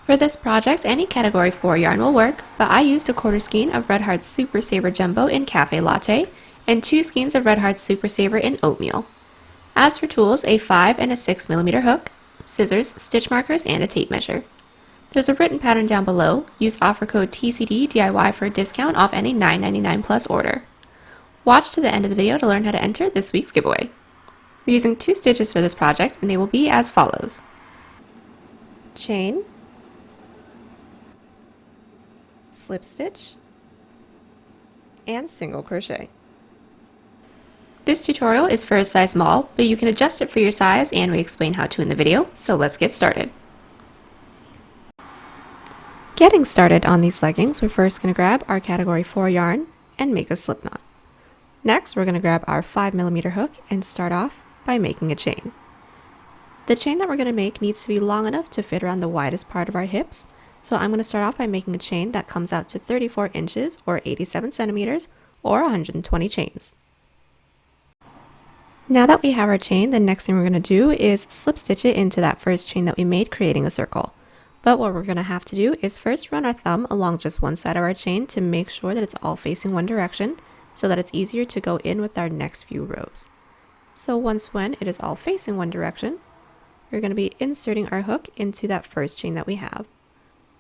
For this project, any category 4 yarn will work, but I used a quarter skein of Red Heart Super Saver Jumbo in Cafe Latte and 2 skeins of Red Heart Super Saver in Oatmeal. As for tools, a 5 and a 6mm hook, scissors, stitch markers, and a tape measure. There's a written pattern down below. Use offer code TCDDIY for a discount off any $9.99 plus order. Watch to the end of the video to learn how to enter this week's giveaway. We're using 2 stitches for this project, and they will be as follows. Chain, slip stitch, and single crochet. This tutorial is for a size small, but you can adjust it for your size and we explain how to in the video, so let's get started. Getting started on these leggings, we're first going to grab our category 4 yarn and make a slip knot. Next, we're going to grab our 5mm hook and start off by making a chain. The chain that we're going to make needs to be long enough to fit around the widest part of our hips, so I'm going to start off by making a chain that comes out to 34 inches or 87 centimeters or 120 chains. Now that we have our chain, the next thing we're going to do is slip stitch it into that first chain that we made, creating a circle. But what we're going to have to do is first run our thumb along just one side of our chain to make sure that it's all facing one direction so that it's easier to go in with our next few rows. So once when it is all facing one direction, we're going to be inserting our hook into that first chain that we have.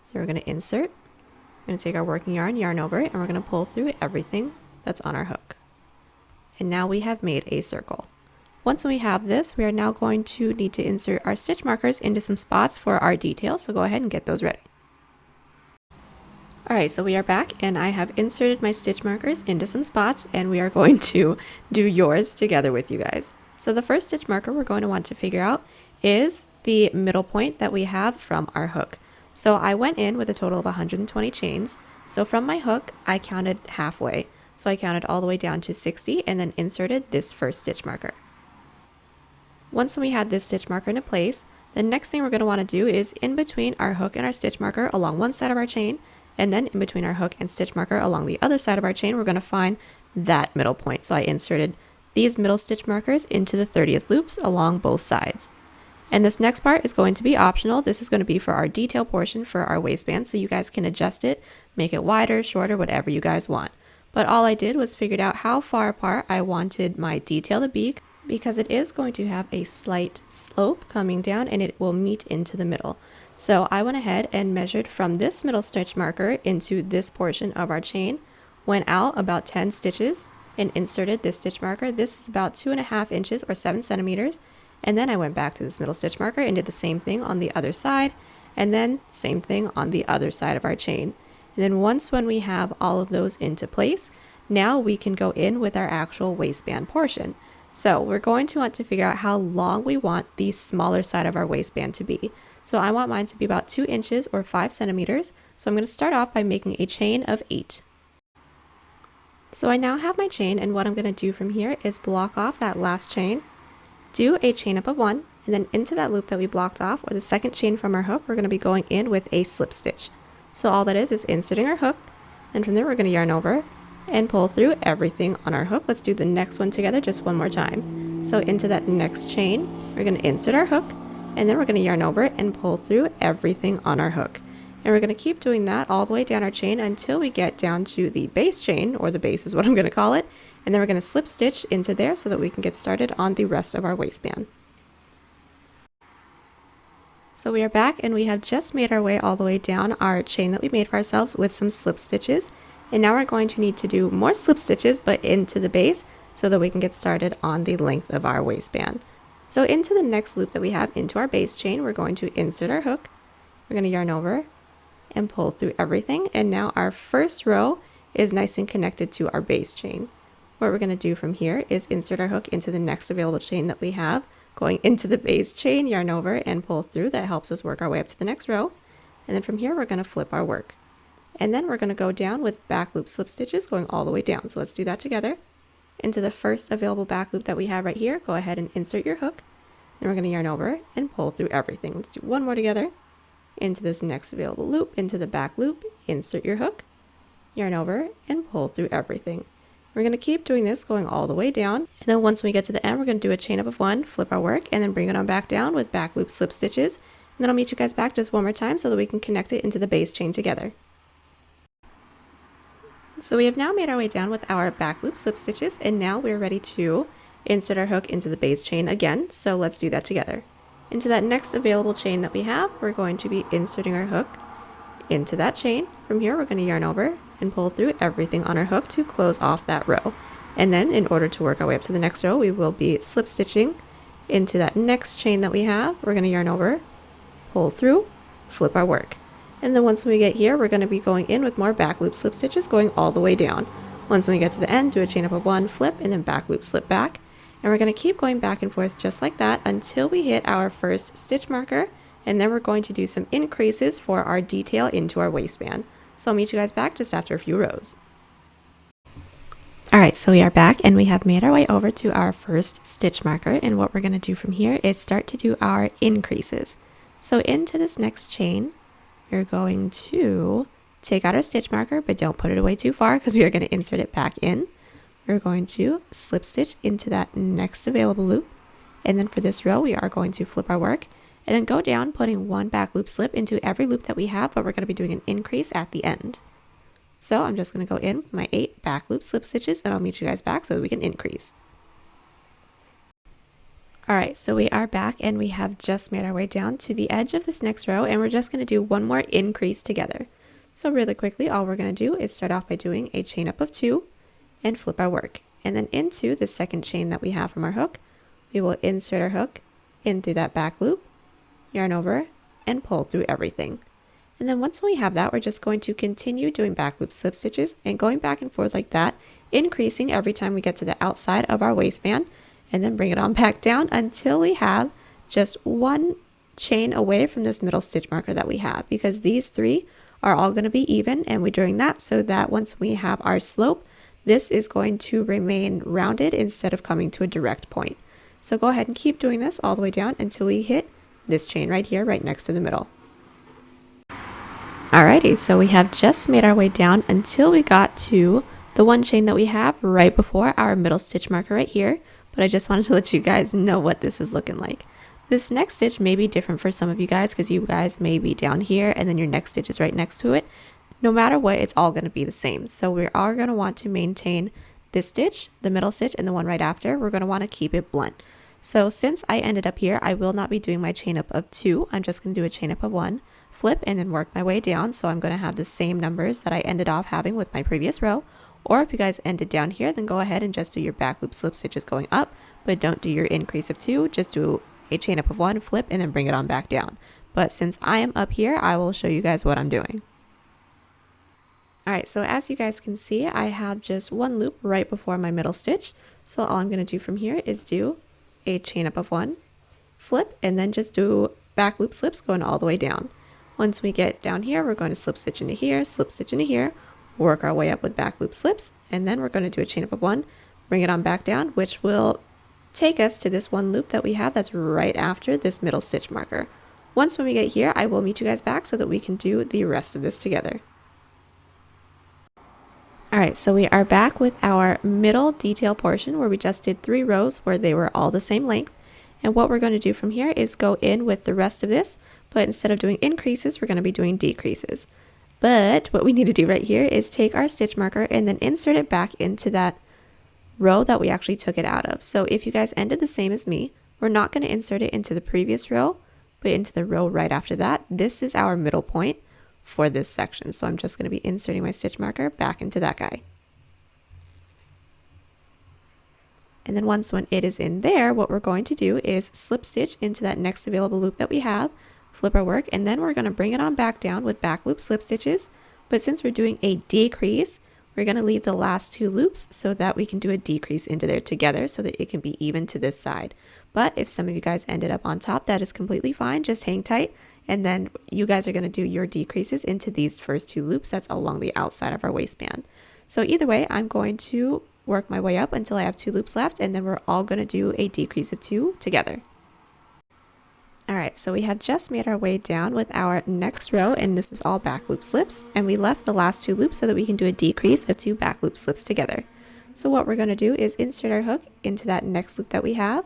So we're going to insert, we're going to take our working yarn, yarn over it, and we're going to pull through everything that's on our hook. And now we have made a circle. Once we have this, we are now going to need to insert our stitch markers into some spots for our details, so go ahead and get those ready. Alright, so we are back and I have inserted my stitch markers into some spots and we are going to do yours together with you guys. So the first stitch marker we're going to want to figure out is the middle point that we have from our hook. So I went in with a total of 120 chains. So from my hook, I counted halfway. So I counted all the way down to 60 and then inserted this first stitch marker. Once we had this stitch marker into place, the next thing we're going to want to do is in between our hook and our stitch marker along one side of our chain, and then in between our hook and stitch marker along the other side of our chain, we're going to find that middle point. So I inserted these middle stitch markers into the 30th loops along both sides. And this next part is going to be optional. This is going to be for our detail portion for our waistband, so you guys can adjust it, make it wider, shorter, whatever you guys want. But all I did was figured out how far apart I wanted my detail to be, because it is going to have a slight slope coming down and it will meet into the middle. So I went ahead and measured from this middle stitch marker into this portion of our chain, went out about 10 stitches and inserted this stitch marker. This is about 2.5 inches or 7 centimeters. And then I went back to this middle stitch marker and did the same thing on the other side, and then same thing on the other side of our chain. And then once when we have all of those into place, now we can go in with our actual waistband portion. So we're going to want to figure out how long we want the smaller side of our waistband to be. So I want mine to be about 2 inches or 5 centimeters. So I'm going to start off by making a chain of 8. So I now have my chain, and what I'm going to do from here is block off that last chain, do a chain up of 1, and then into that loop that we blocked off, or the second chain from our hook, we're going to be going in with a slip stitch. So all that is inserting our hook, and from there we're going to yarn over and pull through everything on our hook. Let's do the next one together just one more time. So into that next chain, we're going to insert our hook, and then we're going to yarn over and pull through everything on our hook. And we're going to keep doing that all the way down our chain until we get down to the base chain, or the base is what I'm going to call it. And then we're going to slip stitch into there so that we can get started on the rest of our waistband. So we are back and we have just made our way all the way down our chain that we made for ourselves with some slip stitches. And now we're going to need to do more slip stitches but into the base so that we can get started on the length of our waistband. So into the next loop that we have into our base chain, we're going to insert our hook, we're going to yarn over and pull through everything. And now our first row is nice and connected to our base chain. What we're going to do from here is insert our hook into the next available chain that we have, going into the base chain, yarn over and pull through. That helps us work our way up to the next row. And then from here we're going to flip our work. And then we're going to go down with back loop slip stitches going all the way down. So let's do that together. Into the first available back loop that we have right here, go ahead and insert your hook. Then we're going to yarn over and pull through everything. Let's do one more together. Into this next available loop, into the back loop, insert your hook, yarn over and pull through everything. We're going to keep doing this going all the way down, and then once we get to the end, we're going to do a chain up of 1, flip our work, and then bring it on back down with back loop slip stitches, then I'll meet you guys back just one more time so that we can connect it into the base chain together. So we have now made our way down with our back loop slip stitches, and now we're ready to insert our hook into the base chain again. So let's do that together. Into that next available chain that we have, we're going to be inserting our hook into that chain. From here, we're going to yarn over and pull through everything on our hook to close off that row. And then in order to work our way up to the next row, we will be slip stitching into that next chain that we have. We're going to yarn over, pull through, flip our work. And then once we get here, we're going to be going in with more back loop slip stitches going all the way down. Once we get to the end, do a chain up of 1, flip, and then back loop slip back. And we're going to keep going back and forth just like that until we hit our first stitch marker. And then we're going to do some increases for our detail into our waistband. So I'll meet you guys back just after a few rows. Alright, so we are back and we have made our way over to our first stitch marker. And what we're going to do from here is start to do our increases. So into this next chain, we're going to take out our stitch marker, but don't put it away too far because we are going to insert it back in. We're going to slip stitch into that next available loop. And then for this row, we are going to flip our work and then go down, putting 1 back loop slip into every loop that we have, but we're going to be doing an increase at the end. So I'm just going to go in with my 8 back loop slip stitches and I'll meet you guys back so that we can increase. Alright, so we are back and we have just made our way down to the edge of this next row, and we're just going to do one more increase together. So really quickly, all we're going to do is start off by doing a chain up of 2 and flip our work. And then into the second chain that we have from our hook, we will insert our hook in through that back loop, yarn over, and pull through everything. And then once we have that, we're just going to continue doing back loop slip stitches and going back and forth like that, increasing every time we get to the outside of our waistband, and then bring it on back down until we have just 1 chain away from this middle stitch marker that we have, because these 3 are all going to be even, and we're doing that so that once we have our slope, this is going to remain rounded instead of coming to a direct point. So go ahead and keep doing this all the way down until we hit this chain right here, right next to the middle. Alrighty, so we have just made our way down until we got to the 1 chain that we have right before our middle stitch marker right here. But I just wanted to let you guys know what this is looking like. This next stitch may be different for some of you guys because you guys may be down here and then your next stitch is right next to it. No matter what, it's all going to be the same. So we are going to want to maintain this stitch, the middle stitch, and the one right after. We're going to want to keep it blunt. So since I ended up here, I will not be doing my chain up of 2. I'm just going to do a chain up of 1, flip, and then work my way down. So I'm going to have the same numbers that I ended off having with my previous row. Or if you guys ended down here, then go ahead and just do your back loop slip stitches going up, but don't do your increase of 2, just do a chain up of 1, flip, and then bring it on back down. But since I am up here, I will show you guys what I'm doing. Alright, so as you guys can see, I have just 1 loop right before my middle stitch. So all I'm going to do from here is do a chain up of 1, flip, and then just do back loop slips going all the way down. Once we get down here, we're going to slip stitch into here, slip stitch into here, work our way up with back loop slips, and then we're going to do a chain up of 1, bring it on back down, which will take us to this 1 loop that we have that's right after this middle stitch marker. Once when we get here, I will meet you guys back so that we can do the rest of this together. Alright, so we are back with our middle detail portion where we just did 3 rows where they were all the same length. And what we're going to do from here is go in with the rest of this, but instead of doing increases, we're going to be doing decreases. But what we need to do right here is take our stitch marker and then insert it back into that row that we actually took it out of. So if you guys ended the same as me, we're not going to insert it into the previous row, but into the row right after that. This is our middle point for this section. So I'm just going to be inserting my stitch marker back into that guy. And then once when it is in there, what we're going to do is slip stitch into that next available loop that we have, flip our work, and then we're going to bring it on back down with back loop slip stitches. But since we're doing a decrease, we're going to leave the last 2 loops so that we can do a decrease into there together so that it can be even to this side. But if some of you guys ended up on top, that is completely fine. Just hang tight. And then you guys are going to do your decreases into these first 2 loops that's along the outside of our waistband. So either way, I'm going to work my way up until I have 2 loops left, and then we're all going to do a decrease of 2 together. Alright, so we had just made our way down with our next row, and this was all back loop slips, and we left the last 2 loops so that we can do a decrease of 2 back loop slips together. So what we're going to do is insert our hook into that next loop that we have,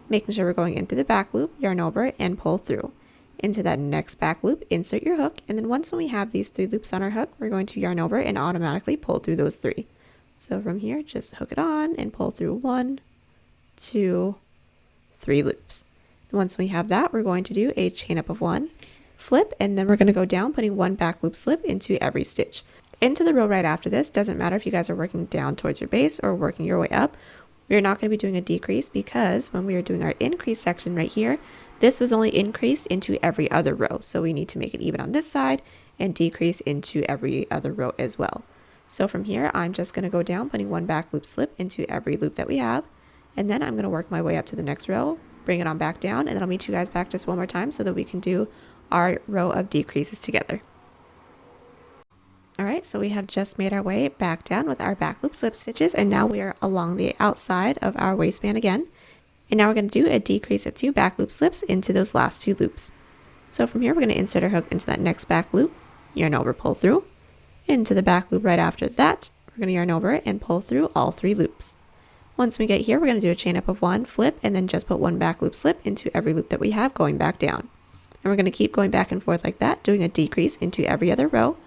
making sure we're going into the back loop, yarn over, and pull through. into that next back loop, insert your hook, and then once when we have these 3 loops on our hook, we're going to yarn over and automatically pull through those 3. So from here, just hook it on and pull through 1, 2, 3 loops. Once we have that, we're going to do a chain up of 1, flip, and then we're going to go down, putting 1 back loop slip into every stitch. Into the row right after this, doesn't matter if you guys are working down towards your base or working your way up, we're not going to be doing a decrease because when we are doing our increase section right here, this was only increased into every other row. So we need to make it even on this side and decrease into every other row as well. So from here, I'm just going to go down, putting 1 back loop slip into every loop that we have. And then I'm going to work my way up to the next row, bring it on back down, and then I'll meet you guys back just one more time so that we can do our row of decreases together. Alright, so we have just made our way back down with our back loop slip stitches, and now we are along the outside of our waistband again. And now we're going to do a decrease of 2 back loop slips into those last 2 loops. So from here, we're going to insert our hook into that next back loop, yarn over, pull through. Into the back loop right after that, we're going to yarn over and pull through all 3 loops. Once we get here, we're going to do a chain up of 1, flip, and then just put 1 back loop slip into every loop that we have going back down. And we're going to keep going back and forth like that, doing a decrease into every other row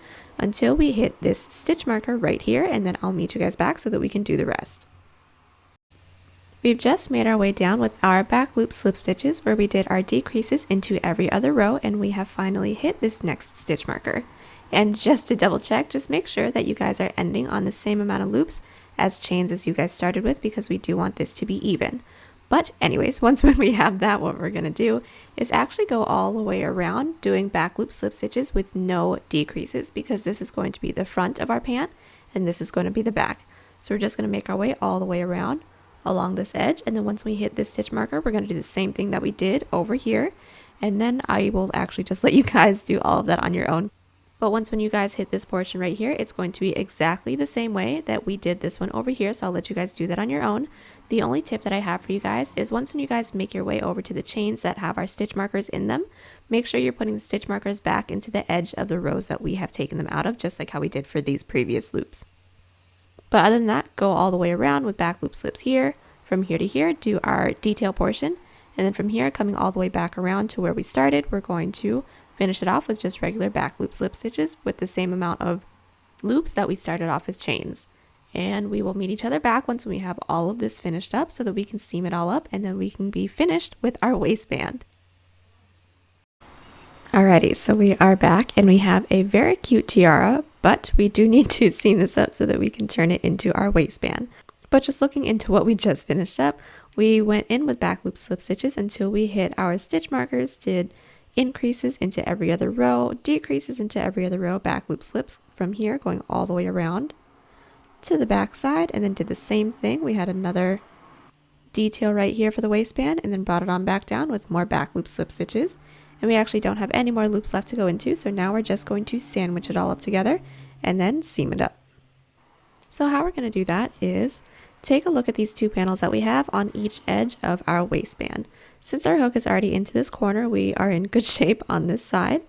until we hit this stitch marker right here, and then I'll meet you guys back so that we can do the rest. We've just made our way down with our back loop slip stitches where we did our decreases into every other row, and we have finally hit this next stitch marker. And just to double check, just make sure that you guys are ending on the same amount of loops as chains as you guys started with, because we do want this to be even. But anyways, once when we have that, what we're going to do is actually go all the way around doing back loop slip stitches with no decreases, because this is going to be the front of our pant and this is going to be the back. So we're just going to make our way all the way around along this edge, and then once we hit this stitch marker, we're going to do the same thing that we did over here, and then I will actually just let you guys do all of that on your own. But once when you guys hit this portion right here, it's going to be exactly the same way that we did this one over here, so I'll let you guys do that on your own. The only tip that I have for you guys is once when you guys make your way over to the chains that have our stitch markers in them, make sure you're putting the stitch markers back into the edge of the rows that we have taken them out of, just like how we did for these previous loops. But other than that, go all the way around with back loop slips here, from here to here, do our detail portion, and then from here, coming all the way back around to where we started, we're going to finish it off with just regular back loop slip stitches with the same amount of loops that we started off as chains. And we will meet each other back once we have all of this finished up so that we can seam it all up, and then we can be finished with our waistband. Alrighty, so we are back and we have a very cute tiara, but we do need to seam this up so that we can turn it into our waistband. But just looking into what we just finished up, we went in with back loop slip stitches until we hit our stitch markers, did increases into every other row, decreases into every other row, back loop slips from here going all the way around to the back side, and then did the same thing. We had another detail right here for the waistband, and then brought it on back down with more back loop slip stitches. And we actually don't have any more loops left to go into, so now we're just going to sandwich it all up together and then seam it up. So how we're going to do that is take a look at these 2 panels that we have on each edge of our waistband. Since our hook is already into this corner, we are in good shape on this side,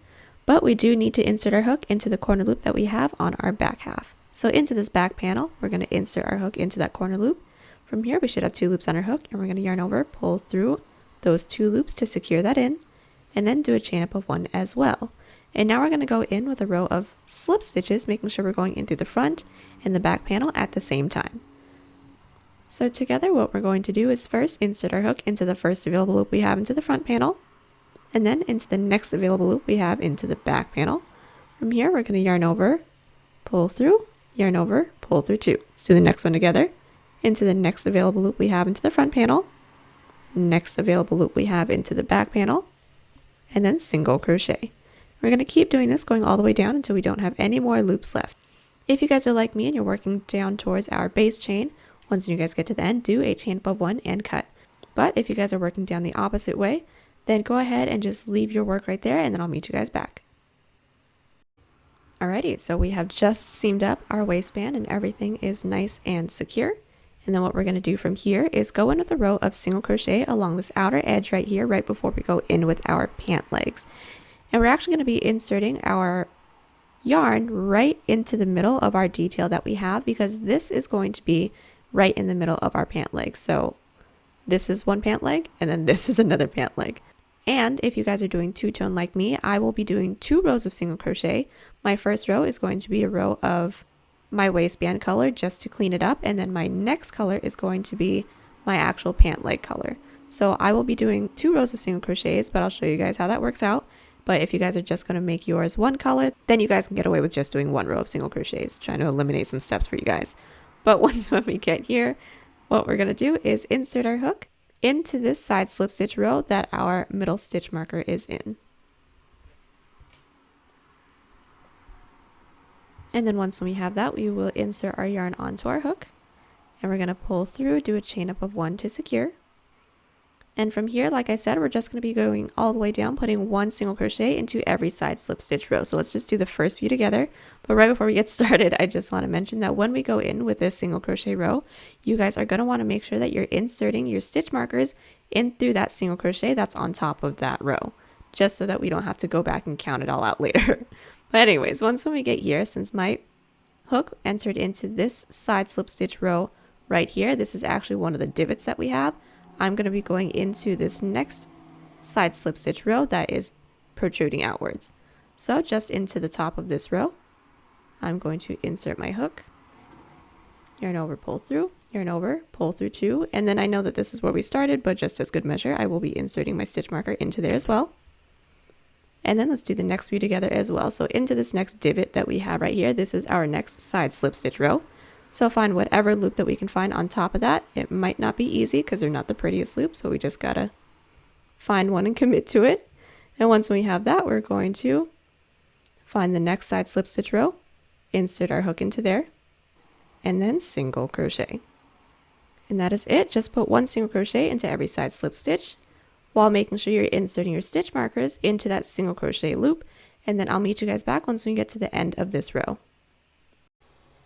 but we do need to insert our hook into the corner loop that we have on our back half. So into this back panel, we're going to insert our hook into that corner loop. From here, we should have 2 loops on our hook, and we're going to yarn over, pull through those 2 loops to secure that in, and then do a chain up of 1 as well. And now we're going to go in with a row of slip stitches, making sure we're going in through the front and the back panel at the same time. So together, what we're going to do is first insert our hook into the first available loop we have into the front panel, and then into the next available loop we have into the back panel. From here, we're going to yarn over, pull through, yarn over, pull through 2. Let's do the next one together. Into the next available loop we have into the front panel, next available loop we have into the back panel, and then single crochet. We're going to keep doing this going all the way down until we don't have any more loops left. If you guys are like me and you're working down towards our base chain, once you guys get to the end, do a chain up of 1 and cut. But if you guys are working down the opposite way, then go ahead and just leave your work right there, and then I'll meet you guys back. Alrighty, so we have just seamed up our waistband and everything is nice and secure. And then what we're going to do from here is go in with a row of single crochet along this outer edge right here, right before we go in with our pant legs. And we're actually going to be inserting our yarn right into the middle of our detail that we have, because this is going to be right in the middle of our pant leg. So this is one pant leg, and then this is another pant leg. And if you guys are doing two-tone like me, I will be doing 2 rows of single crochet. My first row is going to be a row of my waistband color just to clean it up, and then my next color is going to be my actual pant leg color. So I will be doing 2 rows of single crochets, but I'll show you guys how that works out. But if you guys are just going to make yours one color, then you guys can get away with just doing 1 row of single crochets, trying to eliminate some steps for you guys. But once when we get here, what we're going to do is insert our hook into this side slip stitch row that our middle stitch marker is in. And then once we have that, we will insert our yarn onto our hook, and we're going to pull through, do a chain up of 1 to secure. And from here, like I said, we're just going to be going all the way down, putting 1 single crochet into every side slip stitch row. So let's just do the first few together. But right before we get started, I just want to mention that when we go in with this single crochet row, you guys are going to want to make sure that you're inserting your stitch markers in through that single crochet that's on top of that row, just so that we don't have to go back and count it all out later. But anyways, once when we get here, since my hook entered into this side slip stitch row right here, this is actually one of the divots that we have. I'm going to be going into this next side slip stitch row that is protruding outwards. So just into the top of this row, I'm going to insert my hook, yarn over, pull through, yarn over, pull through 2, and then I know that this is where we started, but just as good measure, I will be inserting my stitch marker into there as well. And then let's do the next few together as well. So into this next divot that we have right here, this is our next side slip stitch row. So find whatever loop that we can find on top of that. It might not be easy because they're not the prettiest loops, so we just gotta find one and commit to it. And once we have that, we're going to find the next side slip stitch row, insert our hook into there, and then single crochet. And that is it. Just put 1 single crochet into every side slip stitch while making sure you're inserting your stitch markers into that single crochet loop. And then I'll meet you guys back once we get to the end of this row.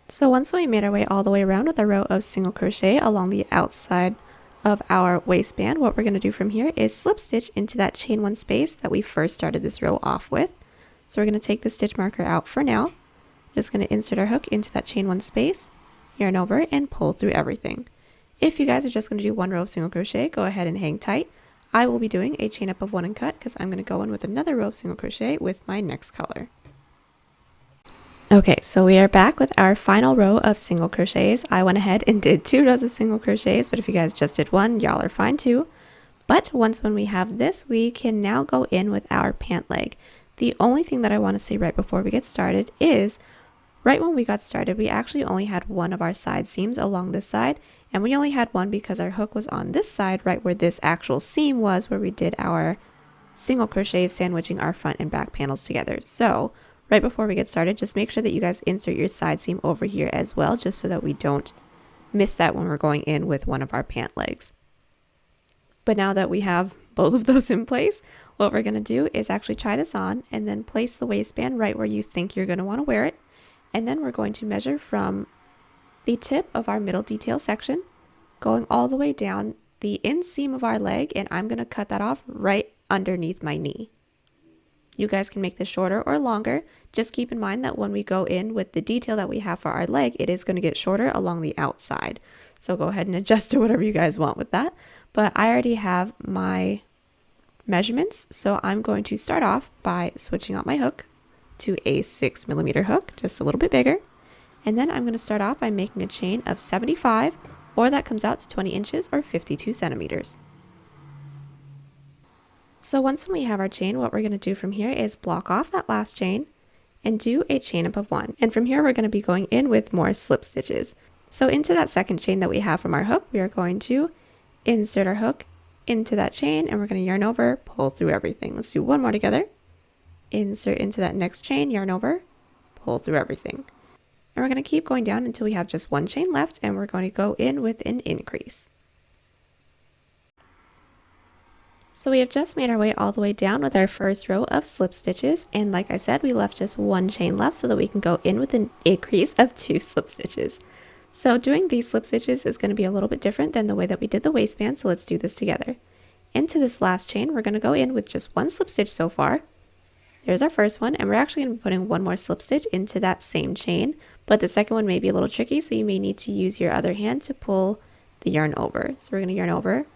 So once we made our way all the way around with a row of single crochet along the outside of our waistband, what we're going to do from here is slip stitch into that chain 1 space that we first started this row off with. So we're going to take the stitch marker out for now. Just going to insert our hook into that chain 1 space, yarn over, and pull through everything. If you guys are just going to do 1 row of single crochet, go ahead and hang tight. I will be doing a chain up of 1 and cut because I'm going to go in with another row of single crochet with my next color. Okay, so we are back with our final row of single crochets. I went ahead and did 2 rows of single crochets, but if you guys just did 1, y'all are fine too. But once when we have this, we can now go in with our pant leg. The only thing that I want to say right before we get started is, right when we got started, we actually only had 1 of our side seams along this side, and we only had 1 because our hook was on this side, right where this actual seam was, where we did our single crochets sandwiching our front and back panels together. So right before we get started, just make sure that you guys insert your side seam over here as well, just so that we don't miss that when we're going in with one of our pant legs. But now that we have both of those in place, what we're going to do is actually try this on and then place the waistband right where you think you're going to want to wear it. And then we're going to measure from the tip of our middle detail section, going all the way down the inseam of our leg, and I'm going to cut that off right underneath my knee. You guys can make this shorter or longer. Just keep in mind that when we go in with the detail that we have for our leg, it is going to get shorter along the outside. So go ahead and adjust to whatever you guys want with that. But I already have my measurements, so I'm going to start off by switching out my hook to a 6mm hook, just a little bit bigger. And then I'm going to start off by making a chain of 75, or that comes out to 20 inches or 52 centimeters. So once we have our chain, what we're going to do from here is block off that last chain and do a chain up of 1. And from here, we're going to be going in with more slip stitches. So into that second chain that we have from our hook, we are going to insert our hook into that chain, and we're going to yarn over, pull through everything. Let's do 1 more together. Insert into that next chain, yarn over, pull through everything. And we're going to keep going down until we have just 1 chain left, and we're going to go in with an increase. So we have just made our way all the way down with our first row of slip stitches, and like I said, we left just 1 chain left so that we can go in with an increase of 2 slip stitches. So doing these slip stitches is going to be a little bit different than the way that we did the waistband, so let's do this together. Into this last chain, we're going to go in with just 1 slip stitch so far. There's our first one, and we're actually going to be putting 1 more slip stitch into that same chain, but the second one may be a little tricky, so you may need to use your other hand to pull the yarn over. So we're going to yarn over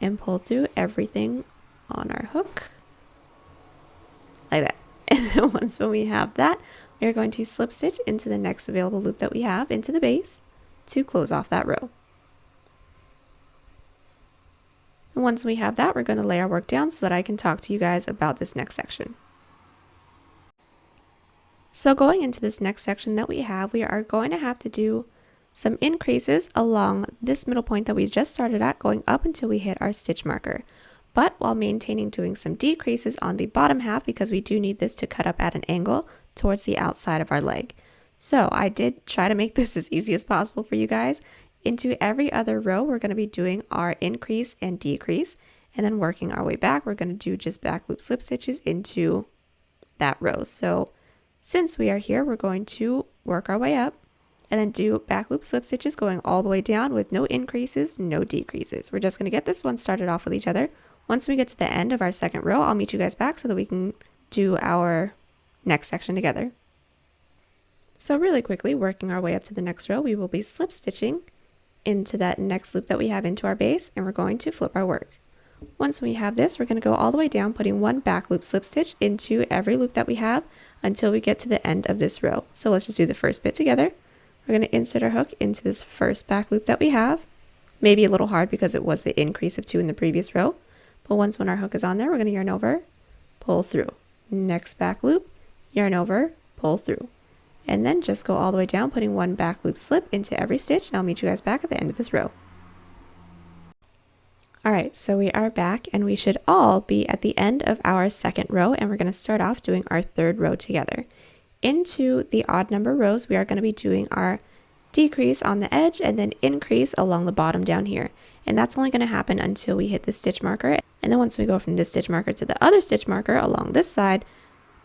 and pull through everything on our hook like that. And then once when we have that, we're going to slip stitch into the next available loop that we have into the base to close off that row. And once we have that, we're going to lay our work down so that I can talk to you guys about this next section. So going into this next section that we are going to have to do some increases along this middle point that we just started at, going up until we hit our stitch marker, but while maintaining doing some decreases on the bottom half because we do need this to cut up at an angle towards the outside of our leg. So I did try to make this as easy as possible for you guys. Into every other row, we're going to be doing our increase and decrease, and then working our way back, we're going to do just back loop slip stitches into that row. So since we are here, we're going to work our way up and then do back loop slip stitches going all the way down with no increases, no decreases. We're just going to get this one started off with each other. Once we get to the end of our second row, I'll meet you guys back so that we can do our next section together. So really quickly, working our way up to the next row, we will be slip stitching into that next loop that we have into our base, and we're going to flip our work. Once we have this, we're going to go all the way down, putting one back loop slip stitch into every loop that we have until we get to the end of this row. So let's just do the first bit together. We're going to insert our hook into this first back loop that we have. Maybe a little hard because it was the increase of 2 in the previous row, but once when our hook is on there, we're going to yarn over, pull through. Next back loop, yarn over, pull through. And then just go all the way down, putting one back loop slip into every stitch, and I'll meet you guys back at the end of this row. Alright, so we are back, and we should all be at the end of our second row, and we're going to start off doing our third row together. Into the odd number rows, we are going to be doing our decrease on the edge and then increase along the bottom down here. And that's only going to happen until we hit the stitch marker. And then once we go from this stitch marker to the other stitch marker along this side,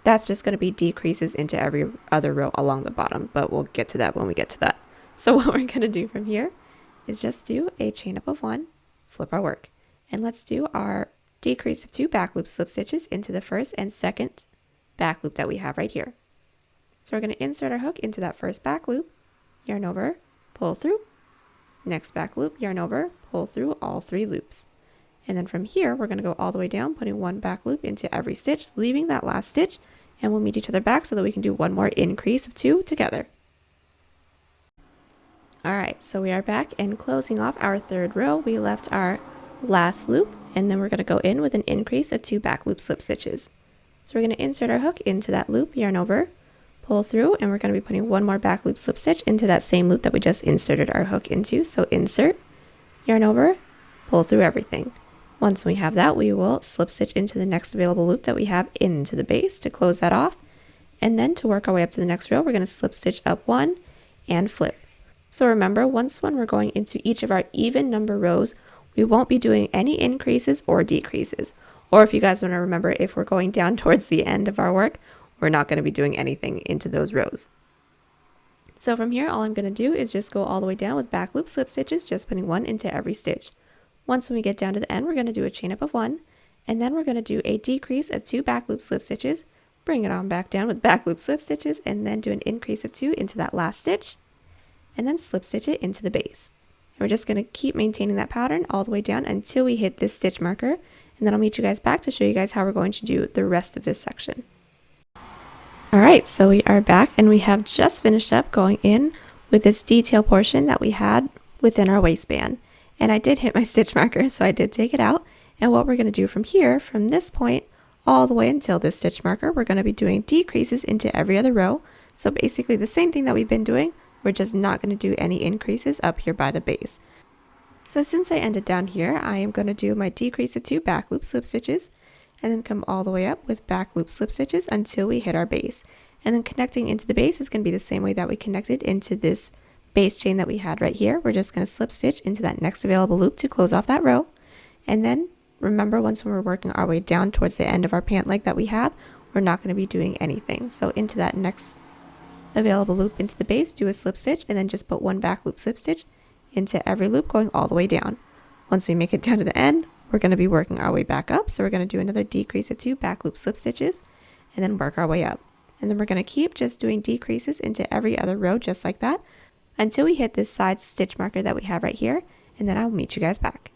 that's just going to be decreases into every other row along the bottom, but we'll get to that when we get to that. So what we're going to do from here is just do a chain up of 1, flip our work, and let's do our decrease of 2 back loop slip stitches into the first and second back loop that we have right here. So we're going to insert our hook into that first back loop, yarn over, pull through, next back loop, yarn over, pull through all 3 loops. And then from here, we're going to go all the way down, putting one back loop into every stitch, leaving that last stitch, and we'll meet each other back so that we can do one more increase of 2 together. Alright, so we are back, and closing off our third row, we left our last loop, and then we're going to go in with an increase of 2 back loop slip stitches. So we're going to insert our hook into that loop, yarn over, pull through, and we're going to be putting one more back loop slip stitch into that same loop that we just inserted our hook into. So insert, yarn over, pull through everything. Once we have that, we will slip stitch into the next available loop that we have into the base to close that off. And then to work our way up to the next row, we're going to slip stitch up 1 and flip. So remember, once when we're going into each of our even number rows, we won't be doing any increases or decreases. Or if you guys want to remember, if we're going down towards the end of our work, we're not going to be doing anything into those rows. So from here, all I'm going to do is just go all the way down with back loop slip stitches, just putting 1 into every stitch. Once when we get down to the end, we're going to do a chain up of 1, and then we're going to do a decrease of 2 back loop slip stitches, bring it on back down with back loop slip stitches, and then do an increase of 2 into that last stitch, and then slip stitch it into the base. And we're just going to keep maintaining that pattern all the way down until we hit this stitch marker, and then I'll meet you guys back to show you guys how we're going to do the rest of this section. Alright, so we are back, and we have just finished up going in with this detail portion that we had within our waistband. And I did hit my stitch marker, so I did take it out. And what we're going to do from here, from this point all the way until this stitch marker, we're going to be doing decreases into every other row. So basically the same thing that we've been doing, we're just not going to do any increases up here by the base. So since I ended down here, I am going to do my decrease of 2 back loop slip stitches, and then come all the way up with back loop slip stitches until we hit our base. And then connecting into the base is going to be the same way that we connected into this base chain that we had right here. We're just going to slip stitch into that next available loop to close off that row. And then remember, once when we're working our way down towards the end of our pant leg that we have, we're not going to be doing anything. So into that next available loop into the base, do a slip stitch, and then just put one back loop slip stitch into every loop going all the way down. Once we make it down to the end, we're going to be working our way back up. So we're going to do another decrease of 2 back loop slip stitches and then work our way up. And then we're going to keep just doing decreases into every other row just like that until we hit this side stitch marker that we have right here, and then I'll meet you guys back.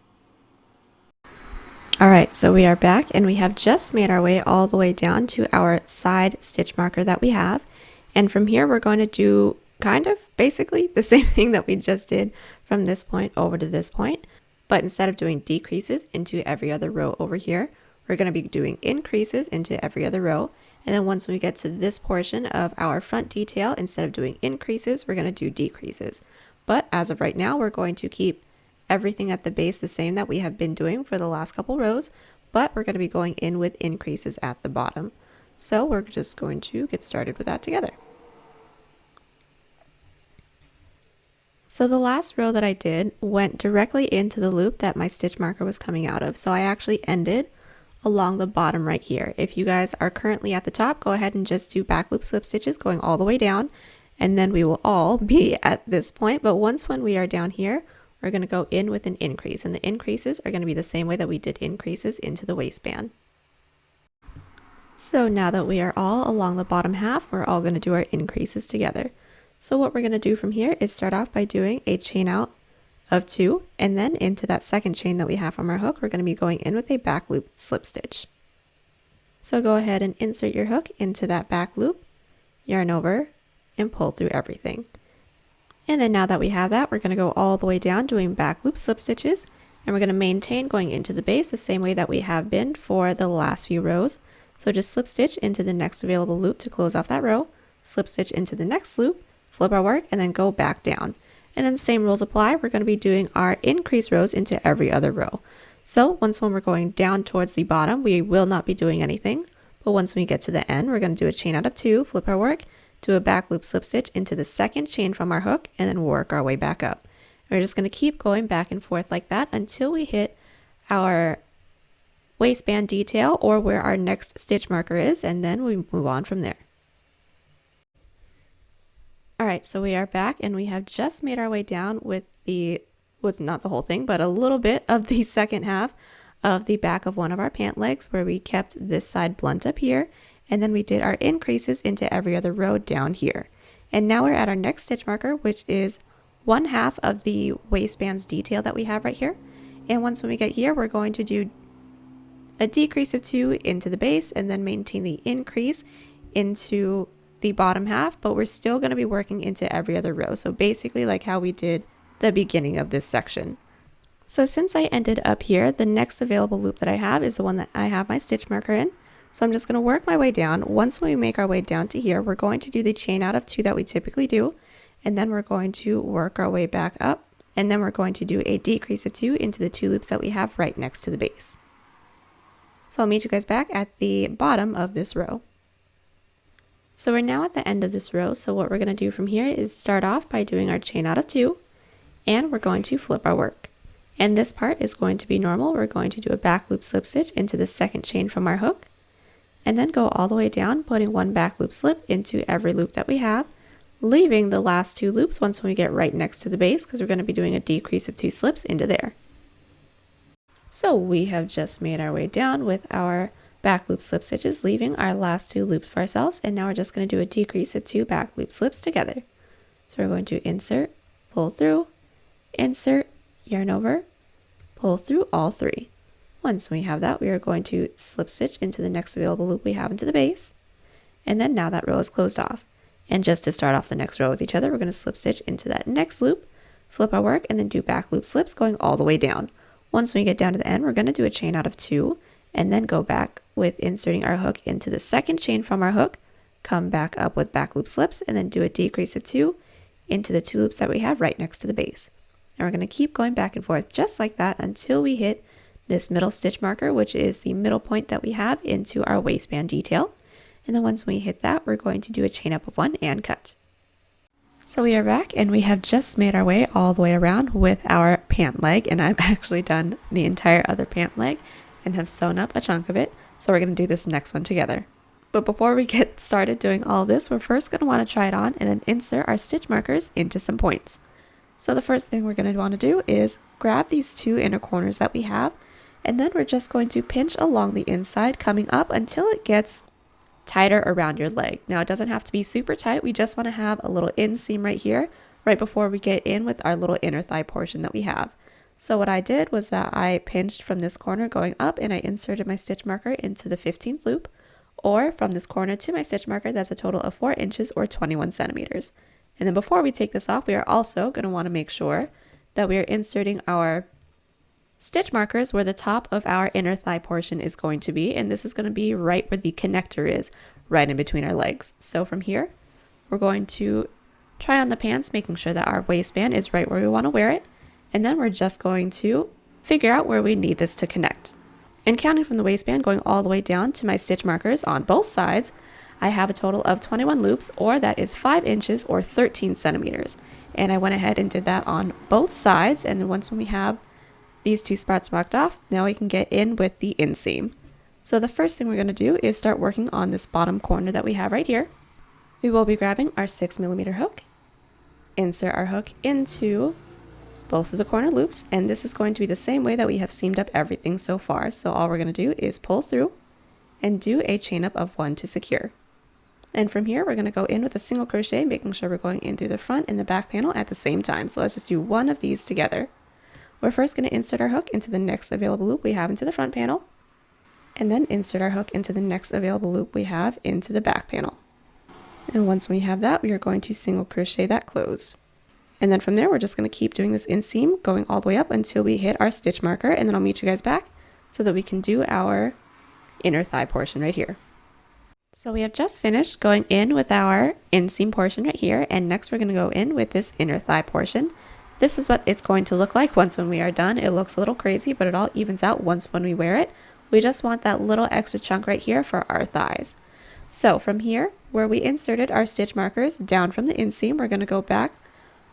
All right, so we are back and we have just made our way all the way down to our side stitch marker that we have. And from here, we're going to do kind of basically the same thing that we just did from this point over to this point. But instead of doing decreases into every other row over here, we're going to be doing increases into every other row. And then once we get to this portion of our front detail, instead of doing increases, we're going to do decreases. But as of right now, we're going to keep everything at the base the same that we have been doing for the last couple rows, but we're going to be going in with increases at the bottom. So we're just going to get started with that together. So the last row that I did went directly into the loop that my stitch marker was coming out of. So I actually ended along the bottom right here. If you guys are currently at the top, go ahead and just do back loop slip stitches going all the way down, and then we will all be at this point. But once when we are down here, we're going to go in with an increase, and the increases are going to be the same way that we did increases into the waistband. So now that we are all along the bottom half, we're all going to do our increases together. So what we're going to do from here is start off by doing a chain out of 2, and then into that second chain that we have from our hook, we're going to be going in with a back loop slip stitch. So go ahead and insert your hook into that back loop, yarn over, and pull through everything. And then now that we have that, we're going to go all the way down doing back loop slip stitches, and we're going to maintain going into the base the same way that we have been for the last few rows. So just slip stitch into the next available loop to close off that row, slip stitch into the next loop, flip our work, and then go back down. And then the same rules apply. We're going to be doing our increase rows into every other row. So once when we're going down towards the bottom, we will not be doing anything. But once we get to the end, we're going to do a chain out of 2, flip our work, do a back loop slip stitch into the second chain from our hook, and then work our way back up. And we're just going to keep going back and forth like that until we hit our waistband detail or where our next stitch marker is, and then we move on from there. All right, so we are back and we have just made our way down with not the whole thing, but a little bit of the second half of the back of one of our pant legs, where we kept this side blunt up here, and then we did our increases into every other row down here. And now we're at our next stitch marker, which is 1/2 of the waistband's detail that we have right here. And once when we get here, we're going to do a decrease of 2 into the base and then maintain the increase into the bottom half, but we're still going to be working into every other row. So basically like how we did the beginning of this section. So since I ended up here, the next available loop that I have is the one that I have my stitch marker in. So I'm just going to work my way down. Once we make our way down to here, we're going to do the chain out of 2 that we typically do, and then we're going to work our way back up, and then we're going to do a decrease of 2 into the 2 loops that we have right next to the base. So I'll meet you guys back at the bottom of this row. So we're now at the end of this row. So what we're going to do from here is start off by doing our chain out of 2, and we're going to flip our work. And this part is going to be normal. We're going to do a back loop slip stitch into the second chain from our hook, and then go all the way down, putting 1 back loop slip into every loop that we have, leaving the last 2 loops once we get right next to the base, because we're going to be doing a decrease of 2 slips into there. So we have just made our way down with our back loop slip stitches, leaving our last 2 loops for ourselves, and now we're just going to do a decrease of 2 back loop slips together. So we're going to insert, pull through, insert, yarn over, pull through all 3. Once we have that, we are going to slip stitch into the next available loop we have into the base, and then now that row is closed off. And just to start off the next row with each other, we're going to slip stitch into that next loop, flip our work, and then do back loop slips going all the way down. Once we get down to the end, we're going to do a chain out of 2, and then go back with inserting our hook into the second chain from our hook, come back up with back loop slips, and then do a decrease of 2 into the 2 loops that we have right next to the base. And we're going to keep going back and forth just like that until we hit this middle stitch marker, which is the middle point that we have into our waistband detail. And then once we hit that, we're going to do a chain up of 1 and cut. So we are back and we have just made our way all the way around with our pant leg, and I've actually done the entire other pant leg and have sewn up a chunk of it. So we're going to do this next one together. But before we get started doing all this, we're first going to want to try it on and then insert our stitch markers into some points. So the first thing we're going to want to do is grab these 2 inner corners that we have, and then we're just going to pinch along the inside, coming up until it gets tighter around your leg. Now it doesn't have to be super tight. We just want to have a little inseam right here, right before we get in with our little inner thigh portion that we have. So what I did was that I pinched from this corner going up and I inserted my stitch marker into the 15th loop, or from this corner to my stitch marker, that's a total of 4 inches or 21 centimeters. And then before we take this off, we are also going to want to make sure that we are inserting our stitch markers where the top of our inner thigh portion is going to be, and this is going to be right where the connector is, right in between our legs. So from here, we're going to try on the pants, making sure that our waistband is right where we want to wear it, and then we're just going to figure out where we need this to connect. And counting from the waistband going all the way down to my stitch markers on both sides, I have a total of 21 loops, or that is 5 inches or 13 centimeters. And I went ahead and did that on both sides, and then once when we have these 2 spots marked off, now we can get in with the inseam. So the first thing we're going to do is start working on this bottom corner that we have right here. We will be grabbing our 6mm hook, insert our hook into both of the corner loops, and this is going to be the same way that we have seamed up everything so far. So all we're going to do is pull through and do a chain up of 1 to secure. And from here, we're going to go in with a single crochet, making sure we're going in through the front and the back panel at the same time. So let's just do one of these together. We're first going to insert our hook into the next available loop we have into the front panel, and then insert our hook into the next available loop we have into the back panel. And once we have that, we are going to single crochet that closed. And then from there, we're just going to keep doing this inseam going all the way up until we hit our stitch marker, and then I'll meet you guys back so that we can do our inner thigh portion right here. So we have just finished going in with our inseam portion right here, and next we're going to go in with this inner thigh portion. This is what it's going to look like once when we are done. It looks a little crazy, but it all evens out once when we wear it. We just want that little extra chunk right here for our thighs. So from here, where we inserted our stitch markers down from the inseam, we're going to go back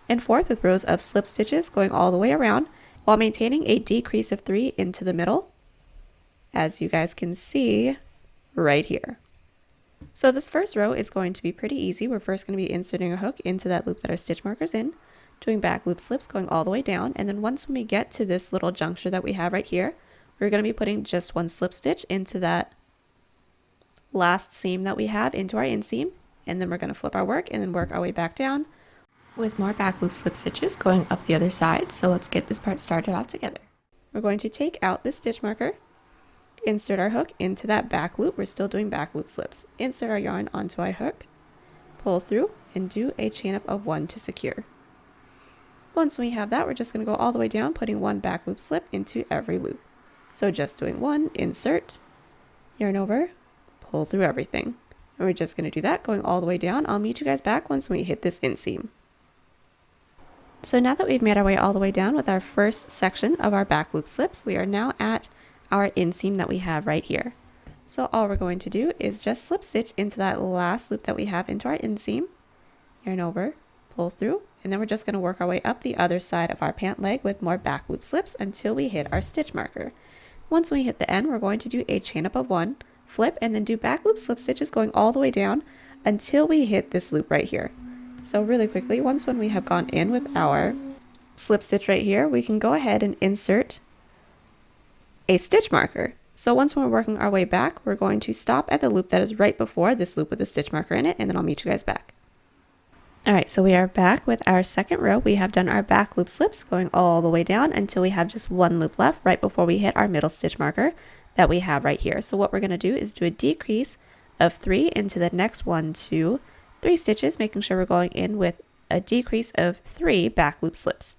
and forth with rows of slip stitches going all the way around while maintaining a decrease of 3 into the middle, as you guys can see right here. So this first row is going to be pretty easy. We're first going to be inserting a hook into that loop that our stitch marker's in, doing back loop slips going all the way down, and then once when we get to this little juncture that we have right here, we're going to be putting just 1 slip stitch into that last seam that we have into our inseam, and then we're going to flip our work and then work our way back down with more back loop slip stitches going up the other side. So let's get this part started out together. We're going to take out this stitch marker, insert our hook into that back loop. We're still doing back loop slips. Insert our yarn onto our hook, pull through, and do a chain up of 1 to secure. Once we have that, we're just going to go all the way down, putting 1 back loop slip into every loop. So just doing 1, insert, yarn over, pull through everything. And we're just going to do that going all the way down. I'll meet you guys back once we hit this inseam. So now that we've made our way all the way down with our first section of our back loop slips, we are now at our inseam that we have right here. So all we're going to do is just slip stitch into that last loop that we have into our inseam, yarn over, pull through, and then we're just going to work our way up the other side of our pant leg with more back loop slips until we hit our stitch marker. Once we hit the end, we're going to do a chain up of 1, flip, and then do back loop slip stitches going all the way down until we hit this loop right here. So really quickly, once when we have gone in with our slip stitch right here, we can go ahead and insert a stitch marker. So once when we're working our way back, we're going to stop at the loop that is right before this loop with the stitch marker in it, and then I'll meet you guys back. Alright, so we are back with our second row. We have done our back loop slips going all the way down until we have just 1 loop left right before we hit our middle stitch marker that we have right here. So what we're going to do is do a decrease of 3 into the next 1, 2, 3 stitches, making sure we're going in with a decrease of 3 back loop slips.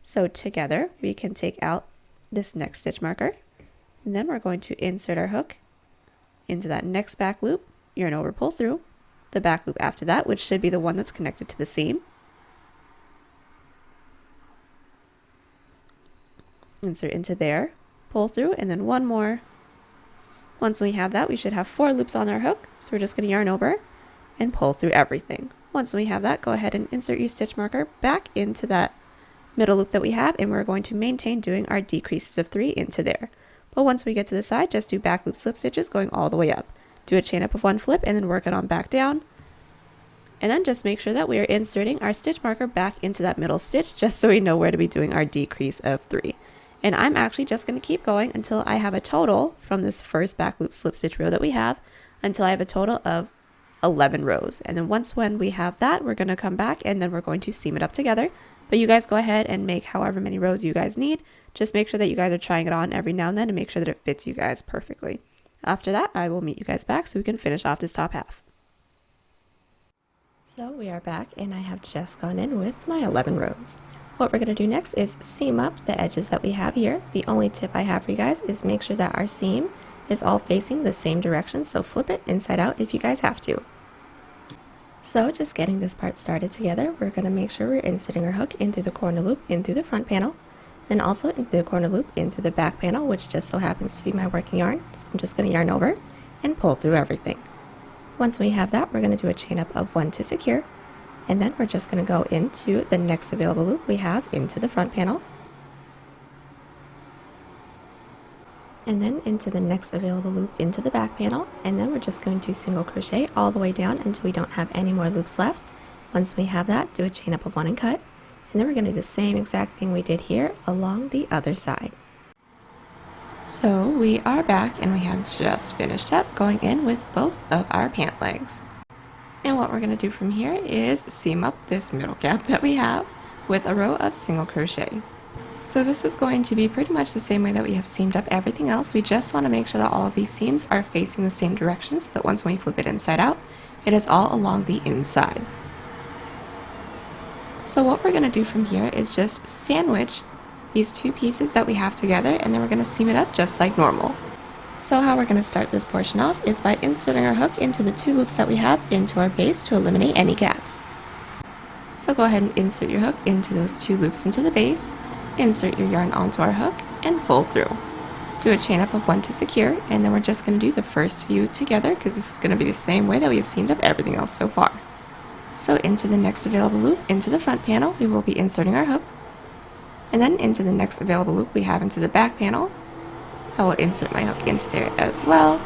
So together we can take out this next stitch marker, and then we're going to insert our hook into that next back loop, yarn over, pull through, the back loop after that, which should be the one that's connected to the seam. Insert into there, pull through, and then 1 more. Once we have that, we should have 4 loops on our hook, so we're just going to yarn over and pull through everything. Once we have that, go ahead and insert your stitch marker back into that middle loop that we have, and we're going to maintain doing our decreases of 3 into there. But once we get to the side, just do back loop slip stitches going all the way up. Do a chain up of 1 flip and then work it on back down. And then just make sure that we are inserting our stitch marker back into that middle stitch just so we know where to be doing our decrease of 3. And I'm actually just going to keep going until I have a total from this first back loop slip stitch row that we have, until I have a total of 11 rows. And then once when we have that, we're going to come back and then we're going to seam it up together But you guys go ahead and make however many rows you guys need. Just make sure that you guys are trying it on every now and then to make sure that it fits you guys perfectly. After that, I will meet you guys back so we can finish off this top half. So we are back and I have just gone in with my 11 rows. What we're going to do next is seam up the edges that we have here. The only tip I have for you guys is make sure that our seam is all facing the same direction, so flip it inside out if you guys have to. So just getting this part started together, we're going to make sure we're inserting our hook in through the corner loop in through the front panel, and also in through the corner loop in through the back panel, which just so happens to be my working yarn. So I'm just going to yarn over and pull through everything. Once we have that, we're going to do a chain up of 1 to secure, and then we're just going to go into the next available loop we have into the front panel, and then into the next available loop into the back panel, and then we're just going to single crochet all the way down until we don't have any more loops left. Once we have that, do a chain up of 1 and cut, and then we're going to do the same exact thing we did here along the other side. So we are back and we have just finished up going in with both of our pant legs. And what we're going to do from here is seam up this middle gap that we have with a row of single crochet. So this is going to be pretty much the same way that we have seamed up everything else. We just want to make sure that all of these seams are facing the same direction so that once we flip it inside out, it is all along the inside. So what we're going to do from here is just sandwich these two pieces that we have together, and then we're going to seam it up just like normal. So how we're going to start this portion off is by inserting our hook into the 2 loops that we have into our base to eliminate any gaps. So go ahead and insert your hook into those 2 loops into the base, insert your yarn onto our hook, and pull through. Do a chain up of 1 to secure, and then we're just going to do the first few together because this is going to be the same way that we have seamed up everything else so far. So into the next available loop into the front panel, we will be inserting our hook, and then into the next available loop we have into the back panel. I will insert my hook into there as well,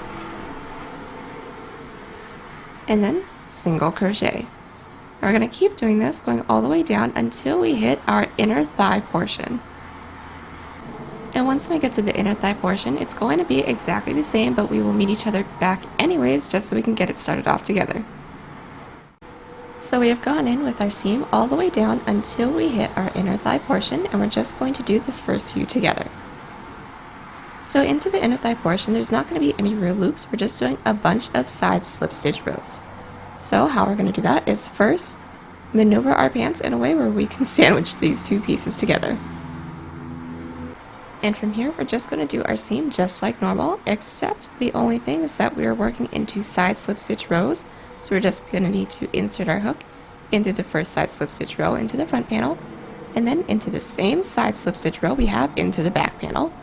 and then single crochet. We're going to keep doing this going all the way down until we hit our inner thigh portion. And once we get to the inner thigh portion, it's going to be exactly the same, but we will meet each other back anyways just so we can get it started off together. So we have gone in with our seam all the way down until we hit our inner thigh portion, and we're just going to do the first few together. So into the inner thigh portion, there's not going to be any real loops, we're just doing a bunch of side slip stitch rows. So how we're going to do that is first maneuver our pants in a way where we can sandwich these 2 pieces together. And from here, we're just going to do our seam just like normal, except the only thing is that we are working into side slip stitch rows. So we're just going to need to insert our hook into the first side slip stitch row into the front panel, and then into the same side slip stitch row we have into the back panel,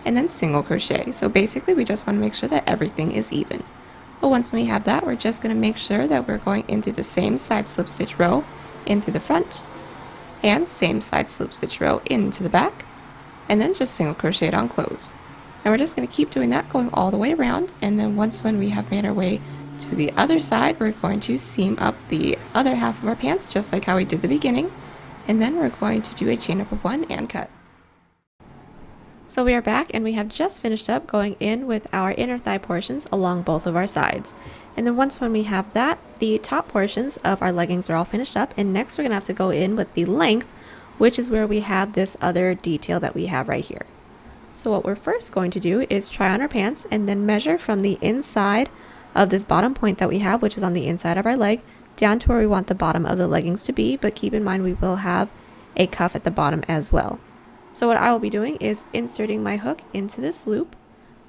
and then single crochet. So basically we just want to make sure that everything is even. But once we have that, we're just going to make sure that we're going into the same side slip stitch row into the front, and same side slip stitch row into the back, and then just single crochet it on close. And we're just going to keep doing that going all the way around, and then once when we have made our way to the other side, we're going to seam up the other half of our pants just like how we did the beginning, and then we're going to do a chain up of 1 and cut. So we are back and we have just finished up going in with our inner thigh portions along both of our sides. And then once when we have that, the top portions of our leggings are all finished up, and next we're going to have to go in with the length, which is where we have this other detail that we have right here. So what we're first going to do is try on our pants and then measure from the inside of this bottom point that we have, which is on the inside of our leg, down to where we want the bottom of the leggings to be, but keep in mind we will have a cuff at the bottom as well. So what I will be doing is inserting my hook into this loop,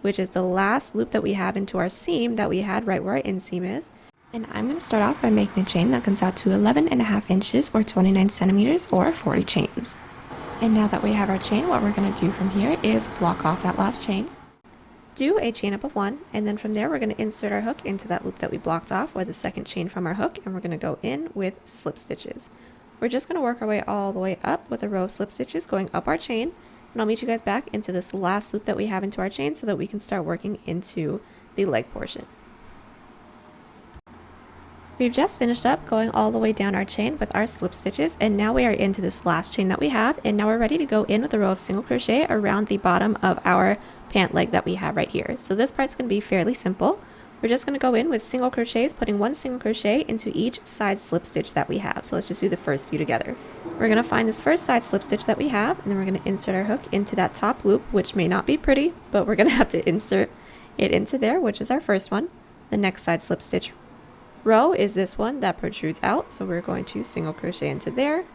which is the last loop that we have into our seam that we had right where our inseam is. And I'm going to start off by making a chain that comes out to 11.5 inches or 29 centimeters or 40 chains. And now that we have our chain, what we're going to do from here is block off that last chain, do a chain up of 1, and then from there we're going to insert our hook into that loop that we blocked off, or the second chain from our hook, and we're going to go in with slip stitches. We're just going to work our way all the way up with a row of slip stitches going up our chain, and I'll meet you guys back into this last loop that we have into our chain so that we can start working into the leg portion. We've just finished up going all the way down our chain with our slip stitches, and now we are into this last chain that we have, and now we're ready to go in with a row of single crochet around the bottom of our pant leg that we have right here. So this part's going to be fairly simple. We're just going to go in with single crochets, putting 1 single crochet into each side slip stitch that we have. So let's just do the first few together. We're going to find this first side slip stitch that we have, and then we're going to insert our hook into that top loop, which may not be pretty, but we're going to have to insert it into there, which is our first one. The next side slip stitch row is this one that protrudes out, so we're going to single crochet into there.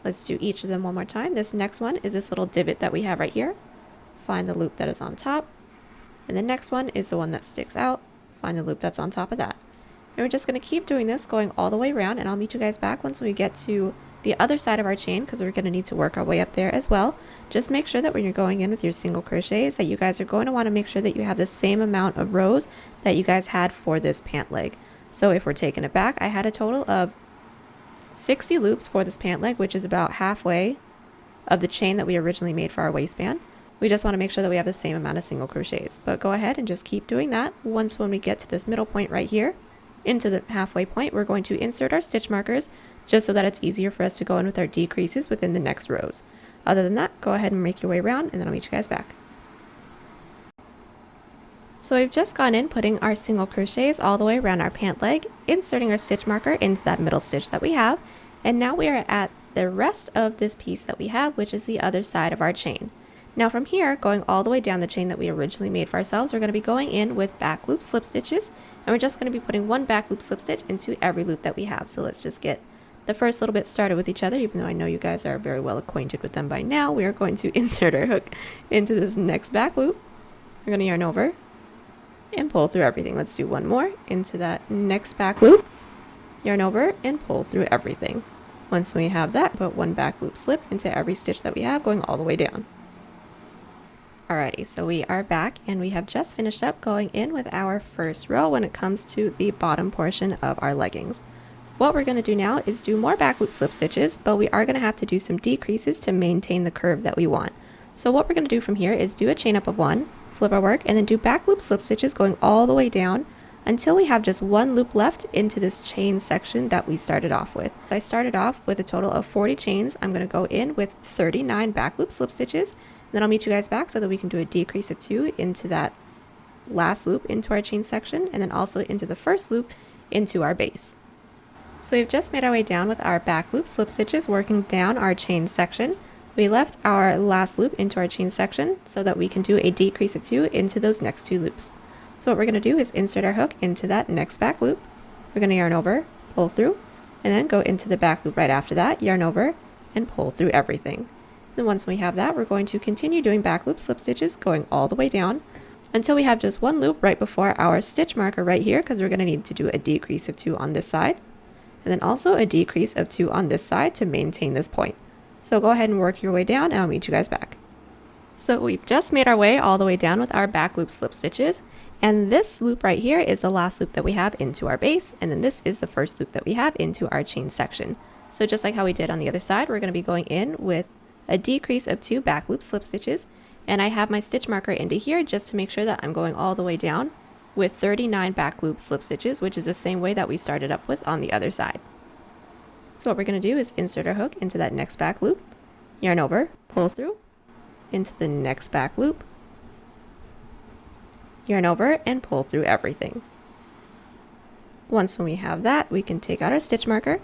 Let's do each of them one more time. This next one is this little divot that we have right here. Find the loop that is on top, and the next one is the one that sticks out. Find the loop that's on top of that. And we're just going to keep doing this, going all the way around, and I'll meet you guys back once we get to the other side of our chain, because we're going to need to work our way up there as well. Just make sure that when you're going in with your single crochets that you guys are going to want to make sure that you have the same amount of rows that you guys had for this pant leg. So if we're taking it back, I had a total of 60 loops for this pant leg, which is about halfway of the chain that we originally made for our waistband. We just want to make sure that we have the same amount of single crochets, but go ahead and just keep doing that. Once when we get to this middle point right here, into the halfway point, we're going to insert our stitch markers just so that it's easier for us to go in with our decreases within the next rows. Other than that, go ahead and make your way around, and then I'll meet you guys back. So we've just gone in putting our single crochets all the way around our pant leg, inserting our stitch marker into that middle stitch that we have, and now we are at the rest of this piece that we have, which is the other side of our chain. Now from here, going all the way down the chain that we originally made for ourselves, we're going to be going in with back loop slip stitches, and we're just going to be putting one back loop slip stitch into every loop that we have. So let's just get the first little bit started with each other. Even though I know you guys are very well acquainted with them by now, we are going to insert our hook into this next back loop. We're going to yarn over and pull through everything. Let's do one more into that next back loop, yarn over and pull through everything. Once we have that, put one back loop slip into every stitch that we have, going all the way down. Alrighty, so we are back, and we have just finished up going in with our first row when it comes to the bottom portion of our leggings. What we're going to do now is do more back loop slip stitches, but we are going to have to do some decreases to maintain the curve that we want. So what we're going to do from here is do a chain up of one, flip our work, and then do back loop slip stitches going all the way down until we have just one loop left into this chain section that we started off with. I started off with a total of 40 chains. I'm going to go in with 39 back loop slip stitches. Then I'll meet you guys back so that we can do a decrease of 2 into that last loop into our chain section, and then also into the first loop into our base. So we've just made our way down with our back loop slip stitches working down our chain section. We left our last loop into our chain section so that we can do a decrease of 2 into those next 2 loops. So what we're going to do is insert our hook into that next back loop. We're going to yarn over, pull through, and then go into the back loop right after that, yarn over, and pull through everything. Then once we have that, we're going to continue doing back loop slip stitches going all the way down until we have just one loop right before our stitch marker right here, because we're going to need to do a decrease of 2 on this side, and then also a decrease of 2 on this side to maintain this point. So go ahead and work your way down, and I'll meet you guys back. So we've just made our way all the way down with our back loop slip stitches, and this loop right here is the last loop that we have into our base, and then this is the first loop that we have into our chain section. So just like how we did on the other side, we're going to be going in with a decrease of 2 back loop slip stitches, and I have my stitch marker into here just to make sure that I'm going all the way down with 39 back loop slip stitches, which is the same way that we started up with on the other side. So what we're going to do is insert our hook into that next back loop, yarn over, pull through, into the next back loop, yarn over, and pull through everything. Once when we have that, we can take out our stitch marker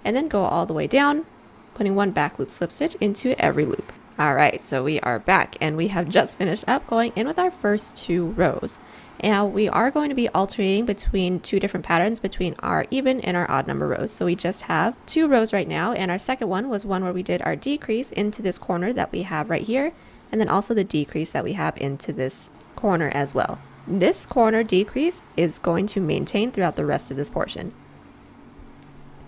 and then go all the way down, putting one back loop slip stitch into every loop. Alright, so we are back, and we have just finished up going in with our first 2 rows. Now we are going to be alternating between 2 different patterns between our even and our odd number rows. So we just have 2 rows right now, and our second one was one where we did our decrease into this corner that we have right here, and then also the decrease that we have into this corner as well. This corner decrease is going to maintain throughout the rest of this portion.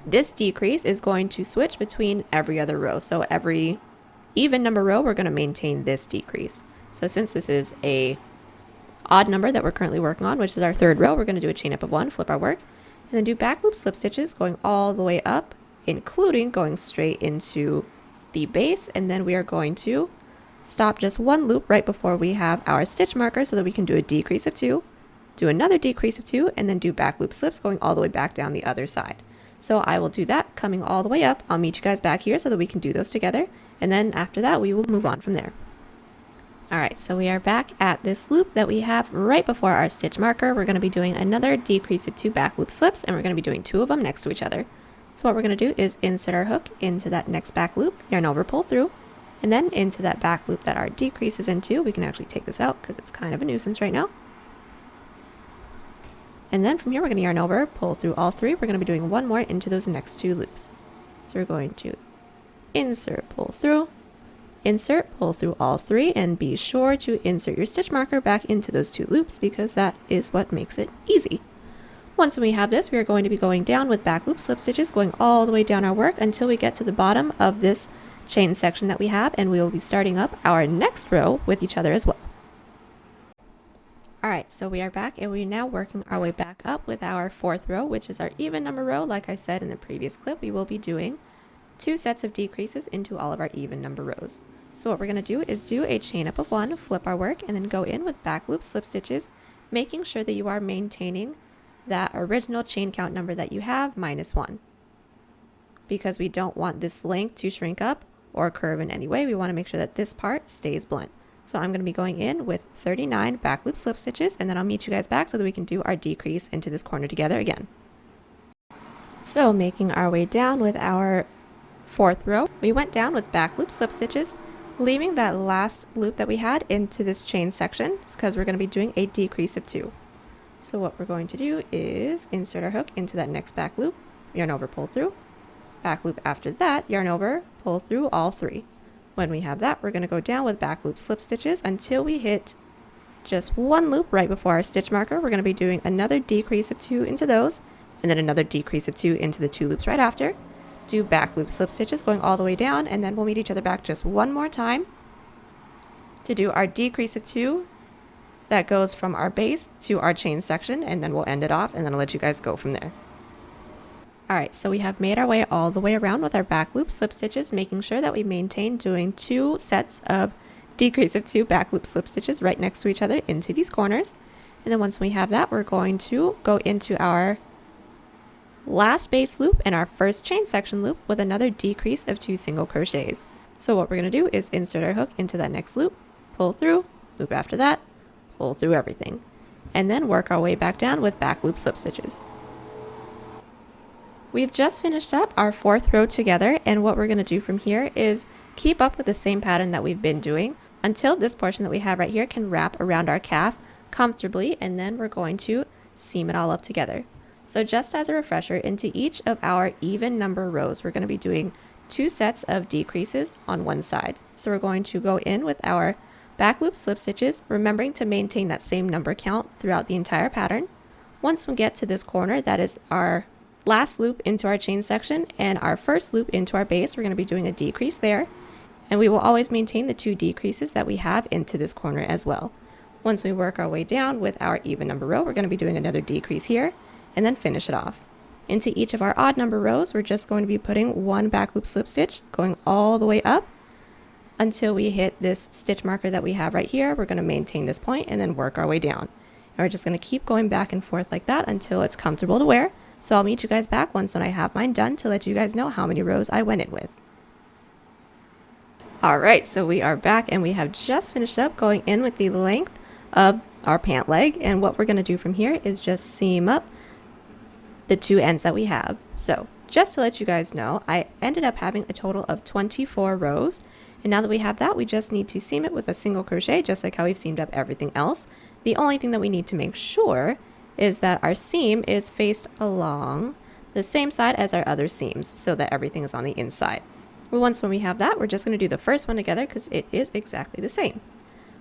This decrease is going to switch between every other row. So every even number row, we're going to maintain this decrease. So since this is a odd number that we're currently working on, which is our 3rd row, we're going to do a chain up of 1, flip our work, and then do back loop slip stitches going all the way up, including going straight into the base, and then we are going to stop just one loop right before we have our stitch marker so that we can do a decrease of 2, do another decrease of 2, and then do back loop slips going all the way back down the other side. So I will do that coming all the way up. I'll meet you guys back here so that we can do those together, and then after that we will move on from there. Alright, so we are back at this loop that we have right before our stitch marker. We're going to be doing another decrease of 2 back loop slips, and we're going to be doing 2 of them next to each other. So what we're going to do is insert our hook into that next back loop, yarn over, pull through, and then into that back loop that our decrease is into. We can actually take this out because it's kind of a nuisance right now. And then from here, we're going to yarn over, pull through all three. We're going to be doing one more into those next two loops. So we're going to insert, pull through, insert, pull through all three, and be sure to insert your stitch marker back into those two loops because that is what makes it easy. Once we have this, we are going to be going down with back loop slip stitches, going all the way down our work until we get to the bottom of this chain section that we have, and we will be starting up our next row with each other as well. Alright, so we are back and we're now working our way back up with our fourth row, which is our even number row. Like I said in the previous clip, we will be doing 2 sets of decreases into all of our even number rows. So what we're going to do is do a chain up of 1, flip our work, and then go in with back loop slip stitches, making sure that you are maintaining that original chain count number that you have minus 1. Because we don't want this length to shrink up or curve in any way, we want to make sure that this part stays blunt. So I'm going to be going in with 39 back loop slip stitches, and then I'll meet you guys back so that we can do our decrease into this corner together again. So making our way down with our fourth row, we went down with back loop slip stitches, leaving that last loop that we had into this chain section because we're going to be doing a decrease of 2. So what we're going to do is insert our hook into that next back loop, yarn over, pull through, back loop after that, yarn over, pull through all 3. When we have that, we're going to go down with back loop slip stitches until we hit just 1 loop right before our stitch marker. We're going to be doing another decrease of 2 into those, and then another decrease of 2 into the 2 loops right after. Do back loop slip stitches going all the way down, and then we'll meet each other back just one more time to do our decrease of 2 that goes from our base to our chain section, and then we'll end it off, and then I'll let you guys go from there. Alright, so we have made our way all the way around with our back loop slip stitches, making sure that we maintain doing 2 sets of decrease of 2 back loop slip stitches right next to each other into these corners. And then once we have that, we're going to go into our last base loop and our first chain section loop with another decrease of 2 single crochets. So what we're going to do is insert our hook into that next loop, pull through, loop after that, pull through everything, and then work our way back down with back loop slip stitches. We've just finished up our 4th row together, and what we're going to do from here is keep up with the same pattern that we've been doing until this portion that we have right here can wrap around our calf comfortably, and then we're going to seam it all up together. So just as a refresher, into each of our even number rows, we're going to be doing 2 sets of decreases on one side. So we're going to go in with our back loop slip stitches, remembering to maintain that same number count throughout the entire pattern. Once we get to this corner, that is our last loop into our chain section and our first loop into our base, we're going to be doing a decrease there, and we will always maintain the 2 decreases that we have into this corner as well. Once we work our way down with our even number row, we're going to be doing another decrease here and then finish it off. Into each of our odd number rows, we're just going to be putting 1 back loop slip stitch going all the way up until we hit this stitch marker that we have right here. We're going to maintain this point and then work our way down. And we're just going to keep going back and forth like that until it's comfortable to wear. So I'll meet you guys back once when I have mine done to let you guys know how many rows I went in with. Alright, so we are back and we have just finished up going in with the length of our pant leg, and what we're going to do from here is just seam up the 2 ends that we have. So just to let you guys know, I ended up having a total of 24 rows, and now that we have that, we just need to seam it with a single crochet just like how we've seamed up everything else. The only thing that we need to make sure is that our seam is faced along the same side as our other seams so that everything is on the inside. Well, once when we have that, we're just going to do the first one together because it is exactly the same.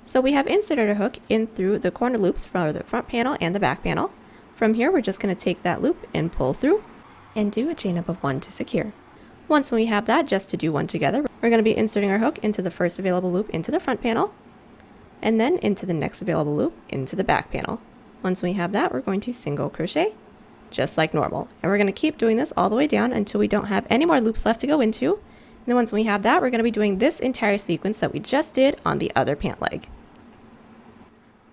So we have inserted our hook in through the corner loops for the front panel and the back panel. From here, we're just going to take that loop and pull through and do a chain up of 1 to secure. Once we have that, just to do 1 together, we're going to be inserting our hook into the first available loop into the front panel and then into the next available loop into the back panel. Once we have that, we're going to single crochet just like normal. And we're going to keep doing this all the way down until we don't have any more loops left to go into. And then once we have that, we're going to be doing this entire sequence that we just did on the other pant leg.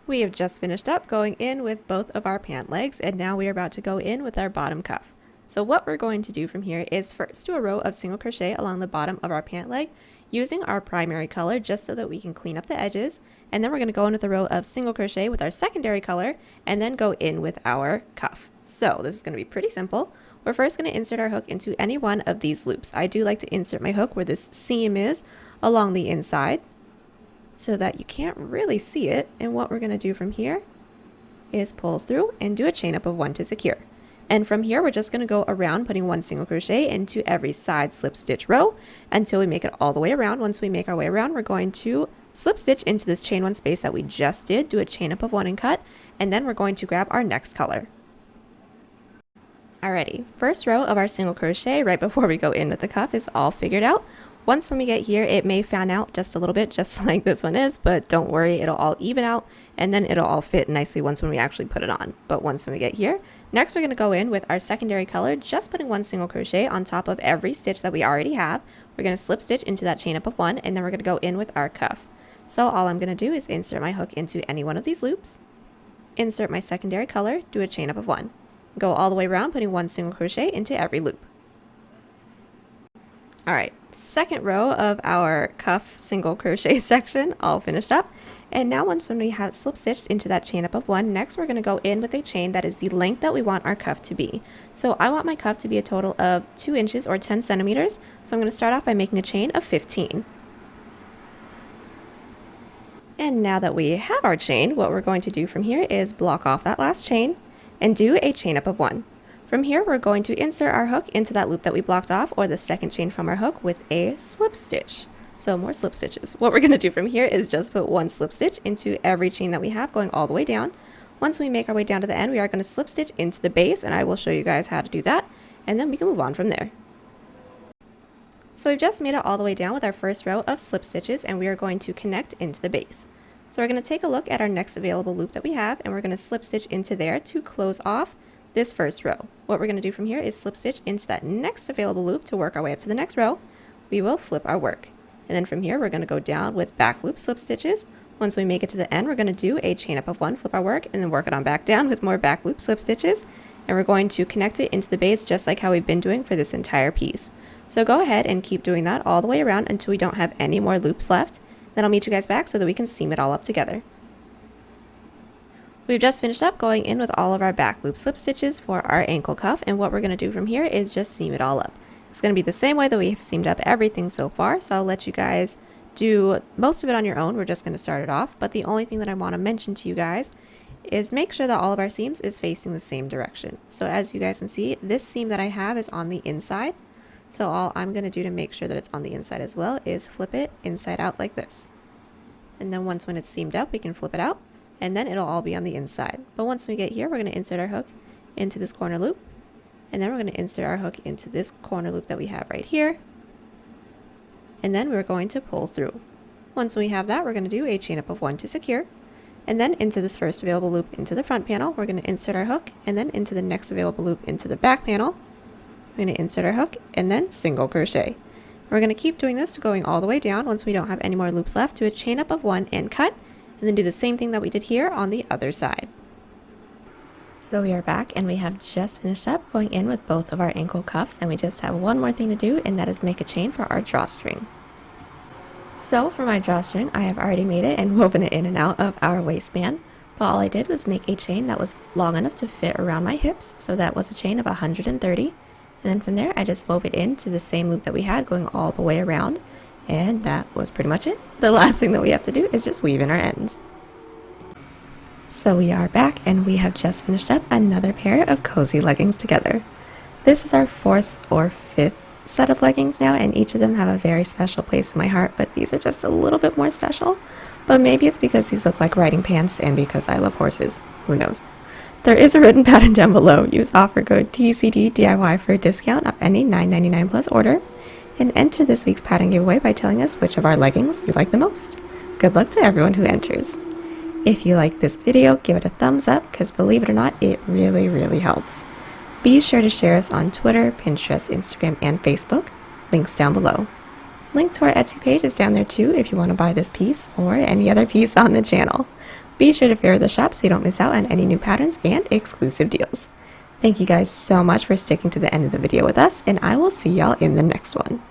We have just finished up going in with both of our pant legs, and now we are about to go in with our bottom cuff. So what we're going to do from here is first do a row of single crochet along the bottom of our pant leg using our primary color just so that we can clean up the edges, and then we're going to go in with a row of single crochet with our secondary color and then go in with our cuff. So this is going to be pretty simple. we're first going to insert our hook into any one of these loops. I do like to insert my hook where this seam is along the inside so that you can't really see it. And what we're going to do from here is pull through and do a chain up of 1 to secure. And from here, we're just going to go around putting 1 single crochet into every side slip stitch row until we make it all the way around. Once we make our way around, we're going to slip stitch into this chain 1 space that we just did, do a chain up of 1 and cut, and then we're going to grab our next color. Alrighty, first row of our single crochet right before we go in with the cuff is all figured out. Once when we get here, it may fan out just a little bit, just like this one is, but don't worry, it'll all even out, and then it'll all fit nicely once when we actually put it on. But once when we get here, next we're going to go in with our secondary color, just putting 1 single crochet on top of every stitch that we already have. We're going to slip stitch into that chain up of 1, and then we're going to go in with our cuff. So all I'm going to do is insert my hook into any one of these loops, insert my secondary color, do a chain up of 1. Go all the way around, putting 1 single crochet into every loop. Alright, second row of our cuff single crochet section all finished up. And now once when we have slip stitched into that chain up of 1, next we're going to go in with a chain that is the length that we want our cuff to be. So I want my cuff to be a total of 2 inches or 10 centimeters. So I'm going to start off by making a chain of 15. And now that we have our chain, what we're going to do from here is block off that last chain and do a chain up of 1. From here, we're going to insert our hook into that loop that we blocked off, or the second chain from our hook, with a slip stitch. So more slip stitches. What we're going to do from here is just put 1 slip stitch into every chain that we have going all the way down. Once we make our way down to the end, we are going to slip stitch into the base, and I will show you guys how to do that, and then we can move on from there. So we've just made it all the way down with our first row of slip stitches, and we are going to connect into the base. So we're going to take a look at our next available loop that we have, and we're going to slip stitch into there to close off this first row. What we're going to do from here is slip stitch into that next available loop to work our way up to the next row. We will flip our work. And then from here, we're going to go down with back loop slip stitches. Once we make it to the end, we're going to do a chain up of 1, flip our work, and then work it on back down with more back loop slip stitches. And we're going to connect it into the base just like how we've been doing for this entire piece. So go ahead and keep doing that all the way around until we don't have any more loops left. Then I'll meet you guys back so that we can seam it all up together. We've just finished up going in with all of our back loop slip stitches for our ankle cuff, and what we're going to do from here is just seam it all up. It's going to be the same way that we've seamed up everything so far, so I'll let you guys do most of it on your own. We're just going to start it off, but the only thing that I want to mention to you guys is make sure that all of our seams is facing the same direction. So as you guys can see, this seam that I have is on the inside, so all I'm going to do to make sure that it's on the inside as well is flip it inside out like this. And then once when it's seamed up, we can flip it out, and then it'll all be on the inside. But once we get here, we're going to insert our hook into this corner loop, and then we're going to insert our hook into this corner loop that we have right here, and then we're going to pull through. Once we have that, we're going to do a chain up of 1 to secure, and then into this first available loop into the front panel, we're going to insert our hook, and then into the next available loop into the back panel, we're going to insert our hook, and then single crochet. We're going to keep doing this to going all the way down. Once we don't have any more loops left, do a chain up of 1 and cut, and then do the same thing that we did here on the other side. So we are back, and we have just finished up going in with both of our ankle cuffs, and we just have one more thing to do, and that is make a chain for our drawstring. So for my drawstring, I have already made it and woven it in and out of our waistband, but all I did was make a chain that was long enough to fit around my hips, so that was a chain of 130, and then from there I just wove it into the same loop that we had going all the way around. And that was pretty much it. The last thing that we have to do is just weave in our ends. So we are back, and we have just finished up another pair of cozy leggings together. This is our 4th or 5th set of leggings now, and each of them have a very special place in my heart, but these are just a little bit more special. But maybe it's because these look like riding pants and because I love horses. Who knows? There is a written pattern down below. Use offer code TCDDIY for a discount of any $9.99 plus order. And enter this week's pattern giveaway by telling us which of our leggings you like the most. Good luck to everyone who enters. If you like this video, give it a thumbs up, because believe it or not, it really helps. Be sure to share us on Twitter, Pinterest, Instagram, and Facebook. Links down below. Link to our Etsy page is down there too if you want to buy this piece or any other piece on the channel. Be sure to favorite the shop so you don't miss out on any new patterns and exclusive deals. Thank you guys so much for sticking to the end of the video with us, and I will see y'all in the next one.